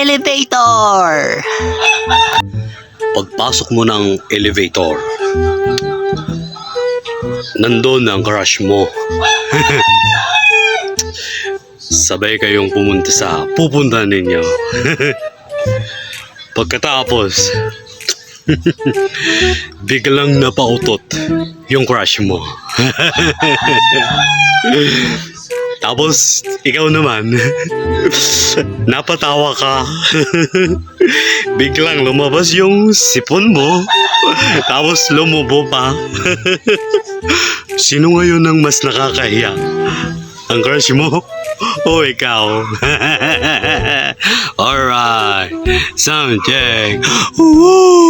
elevator. Pagpasok mo ng elevator, nandun ang crush mo. Sabay kayong pumunta sa pupuntahan ninyo. Pagkatapos, biglang napautot yung crush mo. Tapos, ikaw naman, napatawa ka. Biglang lumabas yung sipon mo. Tapos lumubo pa. Sino ngayon ang mas nakakahiya? Ang crush mo o ikaw? Alright, sound check. Woo!